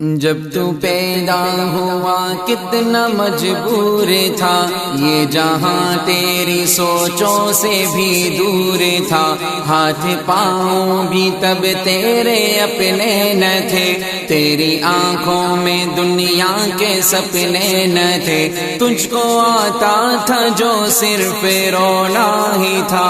جب تو پیدا ہوا کتنا مجبور تھا، یہ جہاں تیری سوچوں سے بھی دور تھا، ہاتھ پاؤں بھی تب تیرے اپنے نہ تھے، تیری آنکھوں میں دنیا کے سپنے نہ تھے، تجھ کو آتا تھا جو صرف رونا ہی تھا،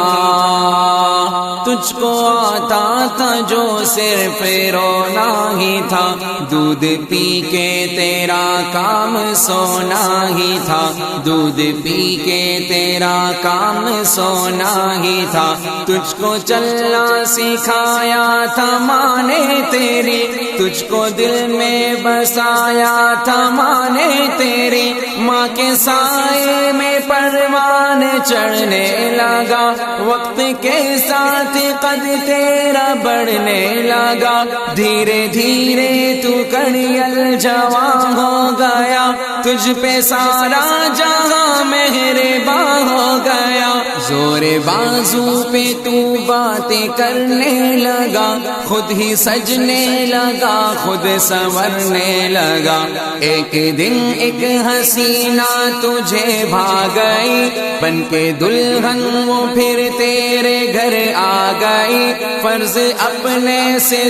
تجھ کو آتا تھا جو صرف رونا ہی تھا، دودھ پی کے تیرا کام سونا ہی تھا، دودھ پی کے تیرا کام سونا ہی تھا، تجھ کو چلنا سکھایا تھا ماں نے تیری، تجھ کو دل میں بسایا تھا ماں نے تیری، ماں کے سائے میں پروان چڑھنے لگا، وقت کے ساتھ قد تیرا بڑھنے لگا، دھیرے دھیرے تو کڑیل جوان ہو گیا، تجھ پہ سارا جہاں مہربان ہو گیا، زور بازو پہ تو باتیں کرنے لگا، خود ہی سجنے لگا، خود سنورنے لگا، ایک دن ایک حسینہ تجھے بھاگئی، بن کے دلہن وہ پھر تیرے گھر آ گئی، فرض اپنے سے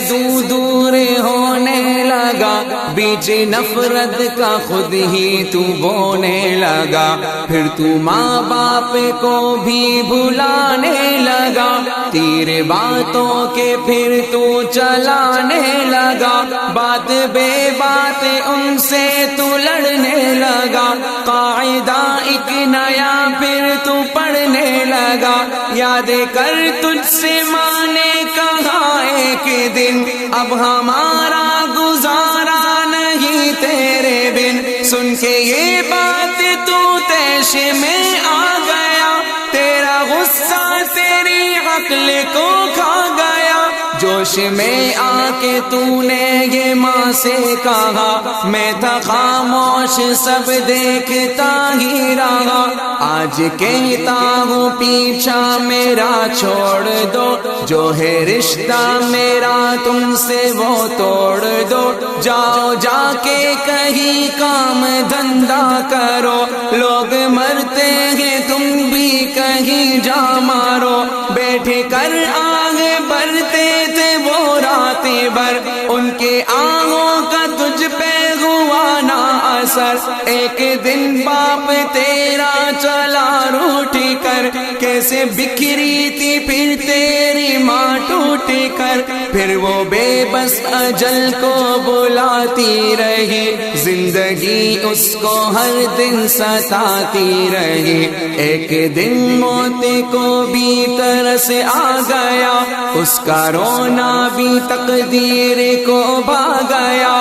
دور ہونے لگا، بیچ نفرت کا خود ہی تو بونے لگا، پھر تو ماں باپ کو بھی بھلانے لگا، تیر باتوں کے پھر تو چلانے لگا، بات بے بات ان سے تو لڑنے لگا، قاعدہ ایک نیا پھر تو پڑھنے لگا، یاد کر تجھ سے ماں نے کہا ایک دن، اب ہمارا گزارا نہیں تیرے بن، سن کے یہ بات تو تیش میں آ گیا، تیرا غصہ تیری عقل کو کھا گیا، جوش میں آ کے تو نے یہ ماں سے کہا، میں تھا خاموش سب دیکھتا ہی رہا، آج کہتا ہوں پیچھا میرا چھوڑ دو، جو ہے رشتہ میرا تم سے وہ توڑ دو، جاؤ جا کے کہیں کام دھندا کرو، لوگ مرتے ہیں تم بھی کہیں جا مارو، بیٹھ کر آگے بڑھتے تھے وہ راتیں بھر، ان کے آنکھوں کا تجھ پہ ہوا نہ اثر، ایک دن باپ تیرا چلا روٹھ کر، کیسے بکھری تھی پھر تیری ماں ٹوٹ کر، پھر وہ بے بس اجل کو بلاتی رہی، زندگی اس کو ہر دن ستاتی رہی، ایک دن موت کو بھی ترس آ گیا، اس کا رونا بھی تقدیر کو بھا گیا،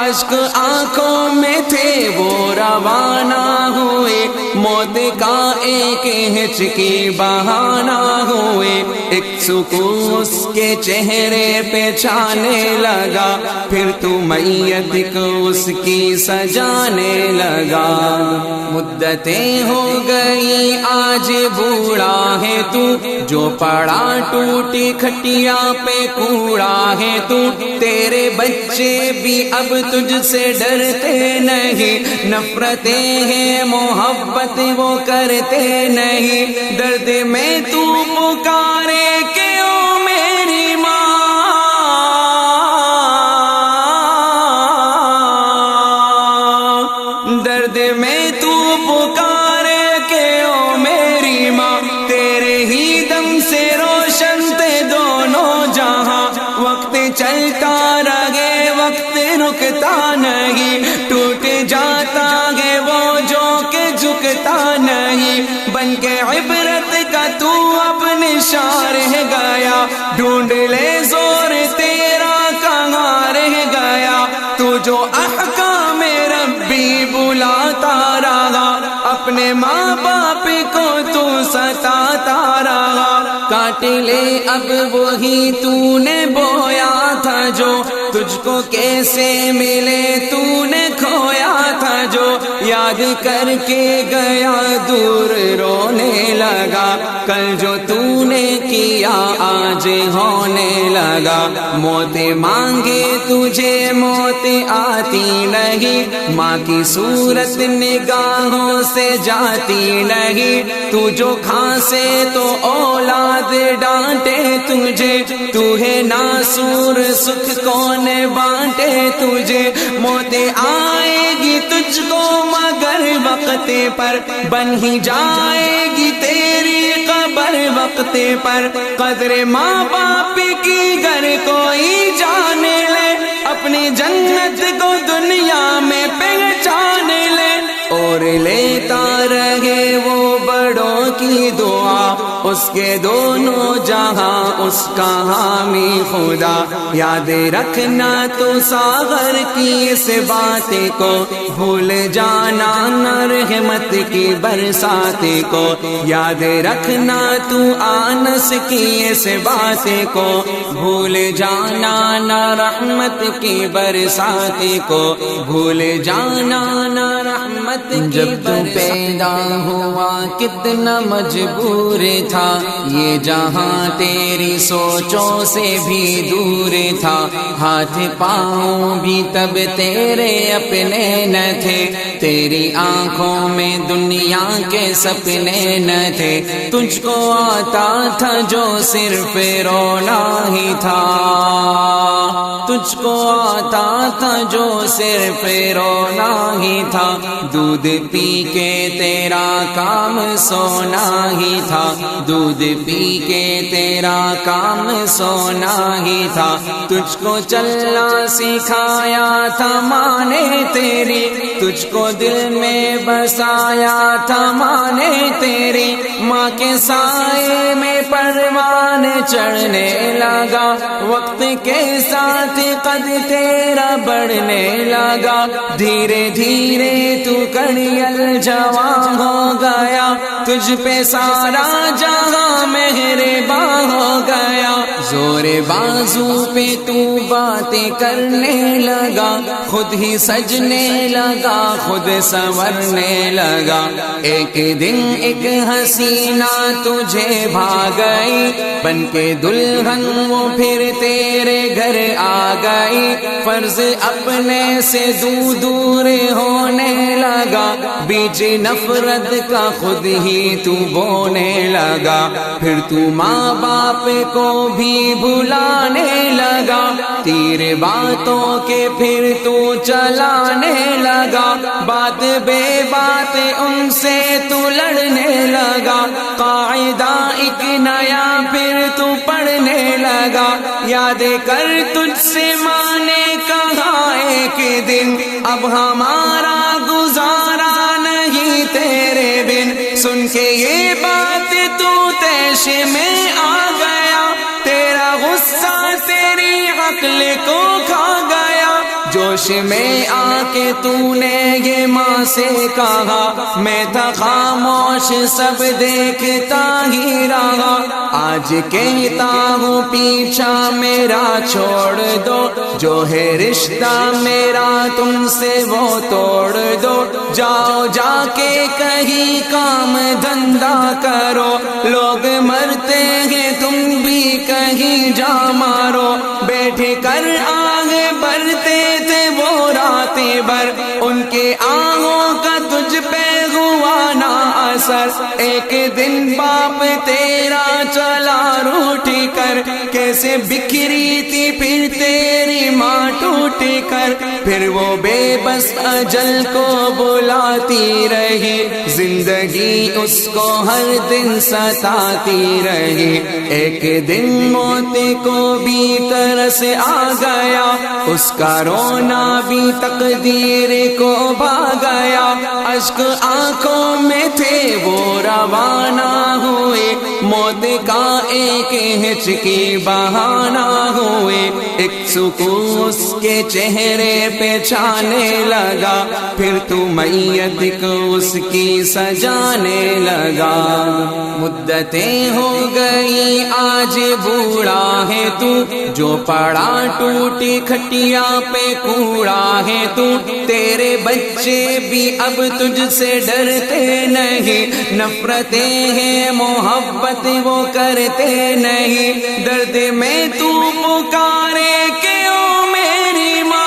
اشک آنکھوں میں تھے وہ روانہ ہوئے، موت کا ایک ہچکی بہانہ ہوئے، ایک سکون اس کے چہرے پہ چھانے لگا، پھر تو میت کو اس کی سجانے لگا، مدتیں ہو گئی آج بوڑھا ہے تو، جو پڑا ٹوٹی کھٹیا پہ کوڑا ہے تو، تیرے بچے بھی اب تجھ سے ڈرتے نہیں، نفرتیں ہیں محبت وہ کرتے نہیں، درد میں تو پکارے کہ او میری ماں، درد میں تو پکارے کہ او میری ماں، تیرے ہی دم سے روشن تھے دونوں جہاں، وقت چلتا رہے وقت رکتا نہیں، ٹوٹ جاتا ہے وہ جو کہ جھکتا نہیں، بن کے عبرت کا تو اب نشان رہ گیا، ڈھونڈ لے زور تیرا کہاں رہ گیا، تو جو احکام ربی بلاتا رہا، اپنے ماں باپ کو تو ستاتا رہا، کاٹ لے اب وہی تو نے بویا تھا جو، تجھ کو کیسے ملے تو نے کھویا تھا جو، یاد کر کے گیا دور رونے لگا، کل جو تو نے کیا دیا آج ہونے لگا، موت مانگے تجھے موت آتی نہیں، ماں کی صورت نگاہوں سے جاتی نہیں، تو جو کھانسے تو اولاد ڈانٹے تجھے، تو ہے ناسور سکھ کون بانٹے تجھے، موت آئے گی تجھ کو مگر وقت پر، بن ہی جائے گی تیری قبر وقت پر، قدر ماں باپ کی گر کوئی جان لے، اپنی جنت کو دنیا میں پہچان لے، اور لیتا رہے وہ بڑوں کی دعا، اس کے دونوں جہاں اس کا حامی خدا، یاد رکھنا تو ساغر کی اس بات کو، بھول جانا نہ رحمت کی برسات کو، یاد رکھنا تو آنس کی اس بات کو، بھول جانا نہ رحمت کی برسات کو، بھول جانا نہ رحمت کی برسات۔ جب تو پیدا ہوا کتنا مجبور تھا، یہ جہاں تیری سوچوں سے بھی دور تھا، ہاتھ پاؤں بھی تب تیرے اپنے نہ تھے، تیری آنکھوں میں دنیا کے سپنے نہ تھے، تجھ کو آتا تھا جو صرف رونا ہی تھا، تجھ کو آتا تھا جو صرف رونا ہی تھا، دودھ پی کے تیرا کام سونا ہی تھا، دودھ پی کے تیرا کام سونا ہی تھا، تجھ کو چلنا سکھایا تھا ماں نے تیری، تجھ کو دل میں بسایا تھا ماں نے تیری، ماں کے سائے میں پروان چڑھنے لگا، وقت کے ساتھ قد تیرا بڑھنے لگا، دھیرے دھیرے تو کڑیل جوان ہو گیا، تجھ پہ سارا جہاں مہربان ہو گیا، زور بازو پہ تو باتیں کرنے لگا، خود ہی سجنے لگا، خود سنورنے لگا، ایک دن ایک حسینہ تجھے بھاگئی، بن کے دلہن وہ پھر تیرے گھر آ گئی، فرض اپنے سے دور ہونے لگا، بیچ نفرت کا خود ہی تو بونے لگا، پھر تو ماں باپ کو بھی بھلانے لگا، تیر باتوں کے پھر تو چلانے لگا، بات بے بات ان سے تو لڑنے لگا، قاعدہ ایک نیا پھر تو پڑھنے لگا، یاد کر تجھ سے ماں نے کہا ایک دن، اب ہمارا گزارا نہیں تیرے بن، سن کے یہ بات تو تیش میں آ گیا، تیرا غصہ تیری عقل کو کھا گیا، جوش میں آ کے تو نے یہ ماں سے کہا، میں تھا خاموش سب دیکھتا ہی رہا، آج کہتا ہوں پیچھا میرا چھوڑ دو، جو ہے رشتہ میرا تم سے وہ توڑ دو، جاؤ جا کے کہیں کام دھندا کرو، لوگ مرتے ہیں تم بھی کہیں جا مارو، بیٹھ کر آگے بڑھتے تھے وہ راتیں بھر، ان کے آنکھوں کا تجھ پہ ہوا نہ اثر، ایک دن باپ تیرا چلا روٹھ کر، کیسے بکھری تھی پھر تیری ماں ٹوٹ کر، پھر وہ بے بس اجل کو بلاتی رہی، زندگی اس کو ہر دن ستاتی رہی، ایک دن موت کو بھی ترس آ گیا، اس کا رونا بھی تقدیر کو بھا گیا، اشک آنکھوں میں تھے وہ روانہ ہوئے، موت کا ایک ہچکی بہانہ ہوئے، ایک سکون اس کے چہرے پہ چھانے لگا، پھر تو میت کو اس کی سجانے لگا، مدتیں ہو گئی آج بوڑھا ہے تو، جو پڑا ٹوٹی کھٹیا پہ کوڑا ہے تو، تیرے بچے بھی اب تجھ سے ڈرتے نہیں، نہیں، نفرتیں ہیں محبت وہ کرتے نہیں، درد میں تو پکارے کہ او میری ماں،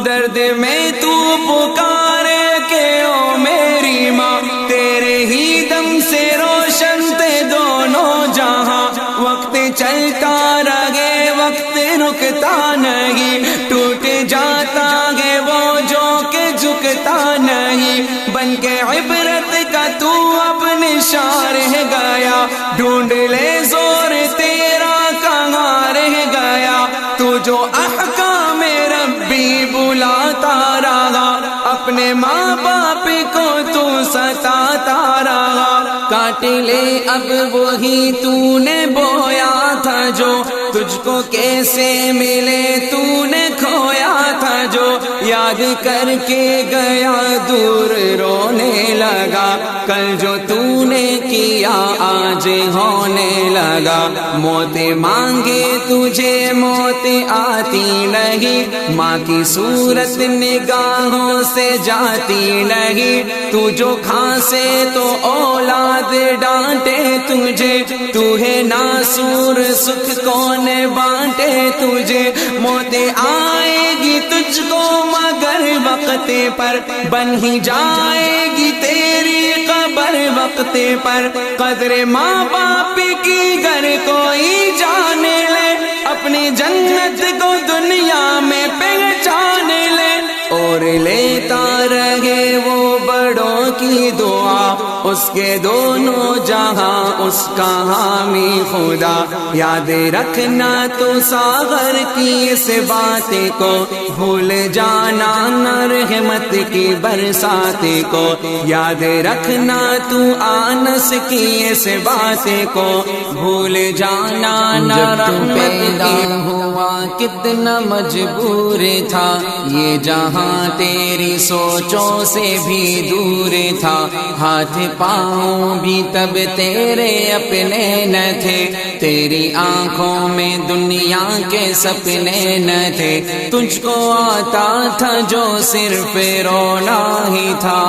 درد میں تو پکارے کہ او میری ماں، تیرے ہی دم سے روشن تھے دونوں جہاں، وقت چلتا رہے وقت رکتا نہیں، ٹوٹ جاتا ہے وہ جو کہ جھکتا نہیں، بن کے عبرت کا تو اب نشان رہ گیا، ڈھونڈ لے زور تیرا کہاں رہ گیا، تو جو احکام ربی بلاتا رہا، اپنے ماں باپ کو تو ستاتا رہا، کاٹ لے اب وہی تو نے بویا تھا جو، تجھ کو کیسے ملے تو نے کھویا تھا جو، یاد کر کے گیا دور رونے لگا، کل جو تو نے کیا آج ہونے لگا، موت مانگے تجھے موت آتی نہیں، ماں کی صورت نگاہوں سے جاتی نہیں، تو جو کھانسے تو اولاد ڈانٹے تجھے، تو ہے ناسور سکھ کون بانٹے تجھے، موت آئے گی تجھ کو مگر وقت پر، بن ہی جائے گی تیری قبر وقت پر، قدر ماں باپ کی گر کوئی جان لے، اپنی جنت کو دنیا میں پہچان لے، اور لیتا رہے وہ بڑوں کی دعا، اس کے دونوں جہاں اس کا حامی خدا، یاد رکھنا تو ساغر کی اس بات کو، بھول جانا نہ رحمت کی برسات کو، یاد رکھنا تو آنس کی اس بات کو، بھول جانا نہ رحمت کی، ہوا کتنا مجبور تھا یہ جہاں تیری سوچوں سے بھی دور تھا، ہاتھ پاؤں بھی تب تیرے اپنے نہ تھے، تیری آنکھوں میں دنیا کے سپنے نہ تھے، تجھ کو آتا تھا جو صرف رونا ہی تھا،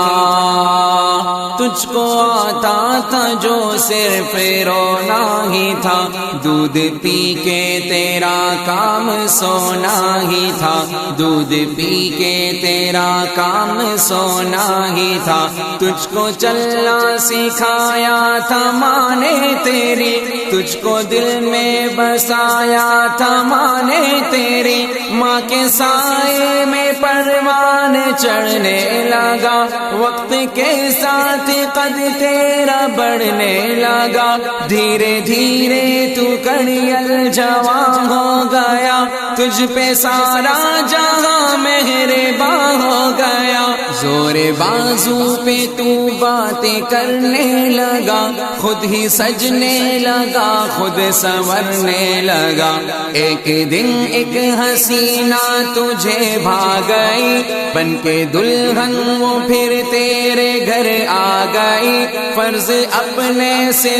تجھ کو آتا تھا جو صرف رونا ہی تھا، دودھ پی کے تیرا کام سونا ہی تھا، دودھ پی کے تیرا کام سونا ہی تھا، تجھ کو چلنا سکھایا تھا ماں نے تیری، تجھ کو دل میں بسایا تھا ماں نے تیری، ماں کے سائے میں پروان چڑھنے لگا، وقت کے ساتھ قد تیرا بڑھنے لگا، دھیرے دھیرے تو کڑیل جوان ہو گیا، تجھ پہ سارا جہاں مہرباں ہو گیا، زور بازو پہ تو باتیں کرنے لگا، خود ہی سجنے لگا خود سنورنے لگا، ایک دن ایک حسینہ تجھے بھاگئی، بن کے دلہن وہ پھر تیرے گھر آ گئی، فرض اپنے سے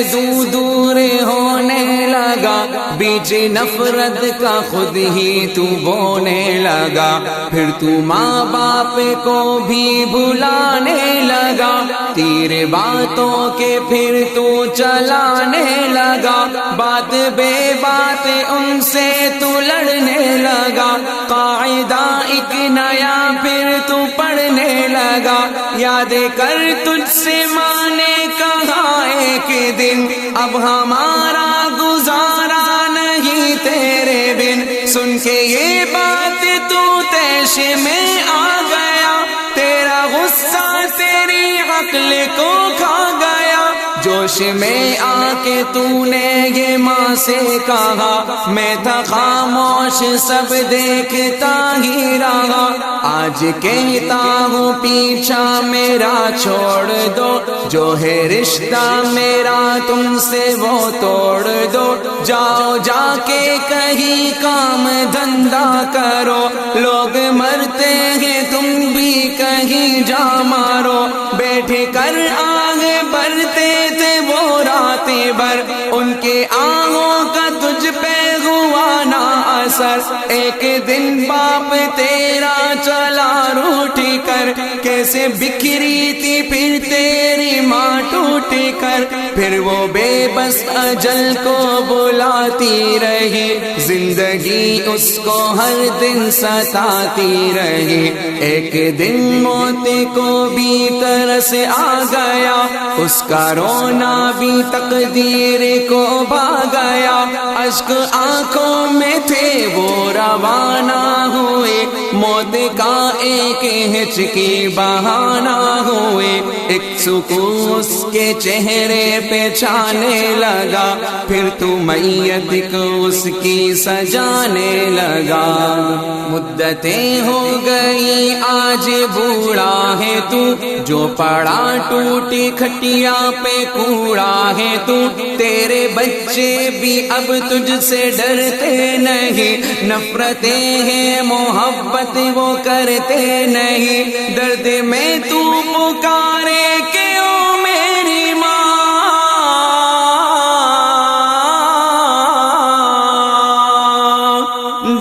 دور ہونے لگا، بیچ نفرت کا خود ہی تو بونے لگا، پھر تو ماں باپ کو بھی بھلانے لگا، تیر باتوں کے پھر تو چلانے لگا، بات بے بات ان سے تو لڑنے لگا، قاعدہ ایک نیا پھر تو پڑھنے لگا، یاد کر تجھ سے ماں نے کہا ایک دن، اب ہمارا گزارا نہیں تیرے بن، سن کے یہ بات تو تیش میں آ گیا، تیرا غصہ تیری عقل کو کھا گیا، جوش میں آ کے تو نے یہ ماں سے کہا، میں تھا خاموش سب دیکھتا ہی رہا، آج کہتا ہوں پیچھا میرا چھوڑ دو، جو ہے رشتہ میرا تم سے وہ توڑ دو، جاؤ جا کے کہیں کام دھندا کرو، لوگ مرتے ہیں تم بھی کہیں جا مارو، بیٹھ کر آگے بڑھتے تھے وہ راتیں بھر، ان کے آہوں کا تجھ پہ ہوا نہ اثر، سر، ایک دن باپ تیرا چلا روٹھ کر، کیسے بکھری تھی پھر تیری ماں ٹوٹ کر، پھر وہ بے بس اجل کو بلاتی رہی، زندگی اس کو ہر دن ستاتی رہی، ایک دن موت کو بھی ترس آ گیا، اس کا رونا بھی تقدیر کو بھا گیا، اشک آنکھوں میں تھے وہ روانہ ہوئے، موت کا ایک ہچکی بہانہ ہوئے، ایک سکون اس کے چہرے پہ چھانے لگا، پھر تو میت کو اس کی سجانے لگا، مدتیں ہو گئی آج بوڑھا ہے تو، جو پڑا ٹوٹی کھٹیا پہ کوڑا ہے تو، تیرے بچے بھی اب تجھ سے ڈرتے نہیں، نفرتیں ہیں محبت وہ کرتے نہیں، درد میں تو پکارے کہ او میری ماں،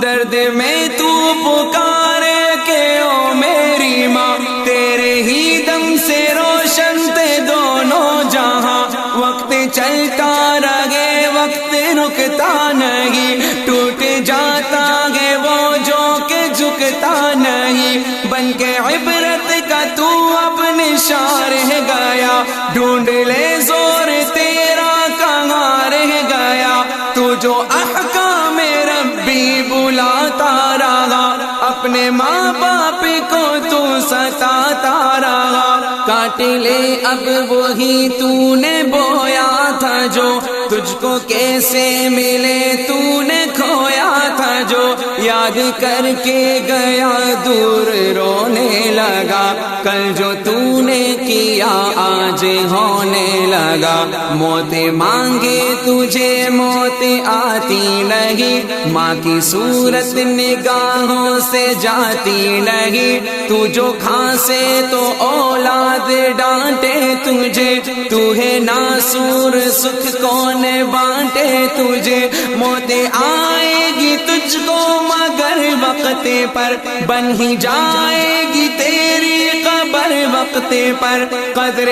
درد میں تو پکارے کہ او میری ماں، تیرے ہی دم سے روشن تھے دونوں جہاں، وقت چلتا رہے وقت رکتا نہیں، ٹوٹ جاتا ہے وہ جو کہ جھکتا نہیں، بن کے عبرت کا تو اب نشان رہ گیا، ڈھونڈ لے زور تیرا کہاں رہ گیا، تو جو احکام ربی بلاتا رہا، اپنے ماں باپ کو تو ستاتا رہا، کاٹ لے اب وہی تو نے بویا تھا جو، تجھ کو کیسے ملے تو نے کھویا تھا جو، یاد کر کے گیا دور رونے لگا، کل جو تو نے کیا آج ہونے لگا، موت مانگے تجھے موت آتی نہیں، ماں کی صورت نگاہوں سے جاتی نہیں، تو جو کھانسے تو اولاد ڈانٹے تجھے، تو ہے ناسور سکھ کون بانٹے تجھے، موت آئے گی تجھ کو مگر وقت پر، بن ہی جائے گی تیری قبر وقت پر، قدر